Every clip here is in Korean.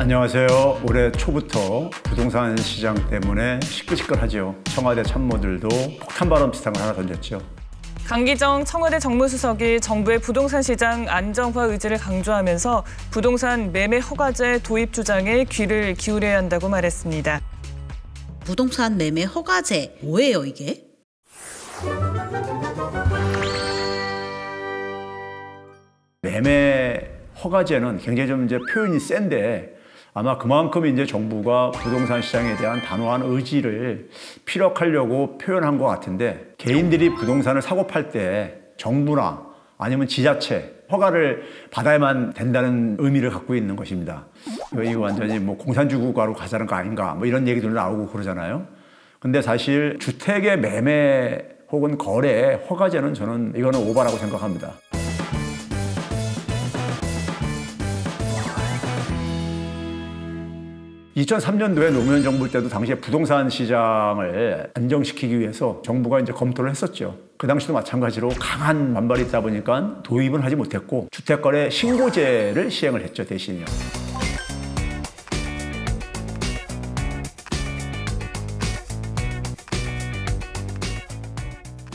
안녕하세요. 올해 초부터 부동산 시장 때문에 시끌시끌하죠. 청와대 참모들도 폭탄 발언 비슷한 걸 하나 던졌죠. 강기정 청와대 정무수석이 정부의 부동산 시장 안정화 의지를 강조하면서 부동산 매매 허가제 도입 주장에 귀를 기울여야 한다고 말했습니다. 부동산 매매 허가제, 뭐예요 이게? 매매 허가제는 굉장히 좀 이제 표현이 센데 아마 그만큼 이제 정부가 부동산 시장에 대한 단호한 의지를 피력하려고 표현한 것 같은데, 개인들이 부동산을 사고 팔 때 정부나 아니면 지자체 허가를 받아야만 된다는 의미를 갖고 있는 것입니다. 이거 완전히 뭐 공산주의 국가로 가자는 거 아닌가 뭐 이런 얘기들 나오고 그러잖아요. 근데 사실 주택의 매매 혹은 거래 허가제는 저는 이거는 오바라고 생각합니다. 2003년도에 노무현 정부 때도 당시에 부동산 시장을 안정시키기 위해서 정부가 이제 검토를 했었죠. 그 당시도 마찬가지로 강한 반발이 있다 보니까 도입은 하지 못했고 주택거래 신고제를 시행을 했죠, 대신요.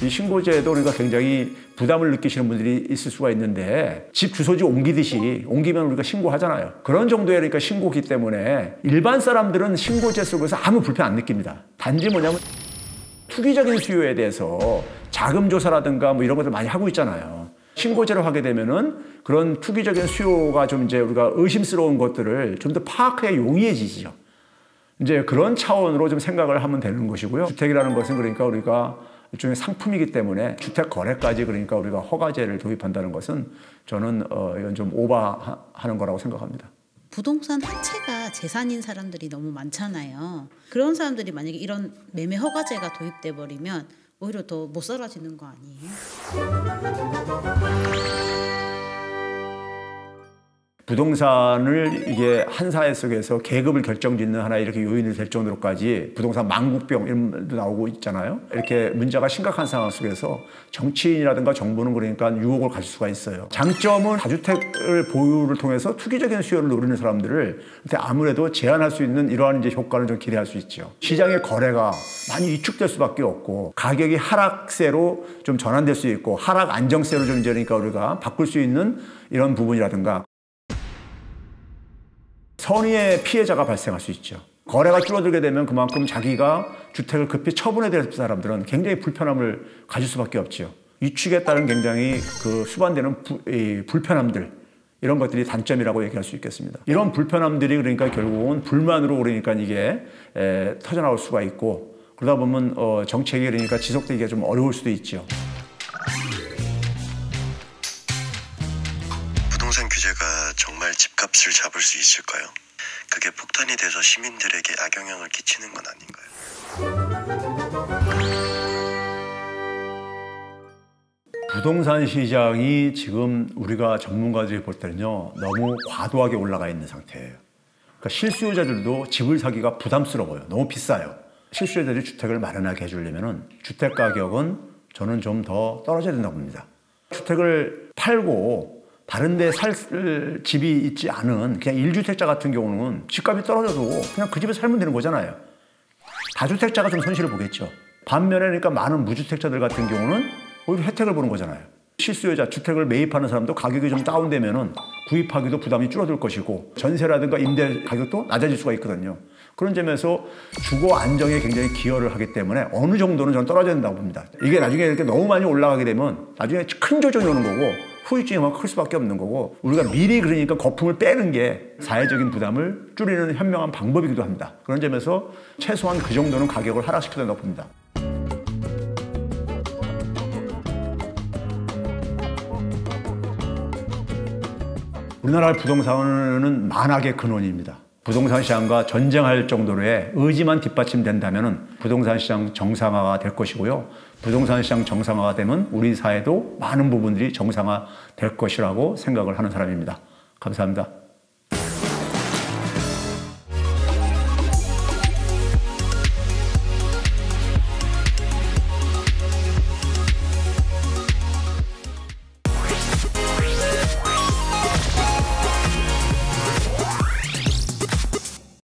이 신고제도 그러니까 굉장히 부담을 느끼시는 분들이 있을 수가 있는데, 집 주소지 옮기면 우리가 신고하잖아요. 그런 정도의 그러니까 신고기 때문에 일반 사람들은 신고제 속에서 아무 불편 안 느낍니다. 단지 뭐냐면 투기적인 수요에 대해서 자금 조사라든가 뭐 이런 것들 많이 하고 있잖아요. 신고제를 하게 되면은 그런 투기적인 수요가 좀 이제 우리가 의심스러운 것들을 좀 더 파악해 용이해지죠. 이제 그런 차원으로 좀 생각을 하면 되는 것이고요. 주택이라는 것은 그러니까 우리가 일종의 상품이기 때문에 주택 거래까지 그러니까 우리가 허가제를 도입한다는 것은 저는 이건 좀 오버하는 거라고 생각합니다. 부동산 한 채가 재산인 사람들이 너무 많잖아요. 그런 사람들이 만약에 이런 매매 허가제가 도입돼 버리면 오히려 더 못 살아지는 거 아니에요? 부동산을 이게 한 사회 속에서 계급을 결정짓는 하나의 이렇게 요인이 될 정도로까지 부동산 망국병 이런 말도 나오고 있잖아요. 이렇게 문제가 심각한 상황 속에서 정치인이라든가 정부는 그러니까 유혹을 가질 수가 있어요. 장점은 다주택을 보유를 통해서 투기적인 수요를 노리는 사람들을 아무래도 제한할 수 있는 이러한 이제 효과를 좀 기대할 수 있죠. 시장의 거래가 많이 위축될 수밖에 없고 가격이 하락세로 좀 전환될 수 있고 하락 안정세로 좀 이제 그러니까 우리가 바꿀 수 있는 이런 부분이라든가. 선의의 피해자가 발생할 수 있죠. 거래가 줄어들게 되면 그만큼 자기가 주택을 급히 처분해야 될 사람들은 굉장히 불편함을 가질 수밖에 없죠. 위축에 따른 굉장히 그 수반되는 불편함들, 이런 것들이 단점이라고 얘기할 수 있겠습니다. 이런 불편함들이 그러니까 결국은 불만으로 그러니까 이게 터져나올 수가 있고, 그러다 보면 정책이 그러니까 지속되기가 좀 어려울 수도 있죠. 부동산 규제가 정말 집값을 잡을 수 있을까요? 그게 폭탄이 돼서 시민들에게 악영향을 끼치는 건 아닌가요? 부동산 시장이 지금 우리가 전문가들이 볼 때는요, 너무 과도하게 올라가 있는 상태예요. 그러니까 실수요자들도 집을 사기가 부담스러워요. 너무 비싸요. 실수요자들이 주택을 마련하게 해주려면 주택 가격은 저는 좀 더 떨어져야 된다고 봅니다. 주택을 팔고 다른 데 살 집이 있지 않은 그냥 1주택자 같은 경우는 집값이 떨어져도 그냥 그 집에 살면 되는 거잖아요. 다주택자가 좀 손실을 보겠죠. 반면에 그러니까 많은 무주택자들 같은 경우는 오히려 혜택을 보는 거잖아요. 실수요자, 주택을 매입하는 사람도 가격이 좀 다운되면은 구입하기도 부담이 줄어들 것이고 전세라든가 임대 가격도 낮아질 수가 있거든요. 그런 점에서 주거 안정에 굉장히 기여를 하기 때문에 어느 정도는 저는 떨어져야 된다고 봅니다. 이게 나중에 이렇게 너무 많이 올라가게 되면 나중에 큰 조정이 오는 거고 후유증이 클 수밖에 없는 거고, 우리가 미리 그러니까 거품을 빼는 게 사회적인 부담을 줄이는 현명한 방법이기도 합니다. 그런 점에서 최소한 그 정도는 가격을 하락시켜야 된다고 봅니다. 우리나라 부동산은 만악의 근원입니다. 부동산 시장과 전쟁할 정도로의 의지만 뒷받침된다면 부동산 시장 정상화가 될 것이고요. 부동산 시장 정상화가 되면 우리 사회도 많은 부분들이 정상화 될 것이라고 생각을 하는 사람입니다. 감사합니다.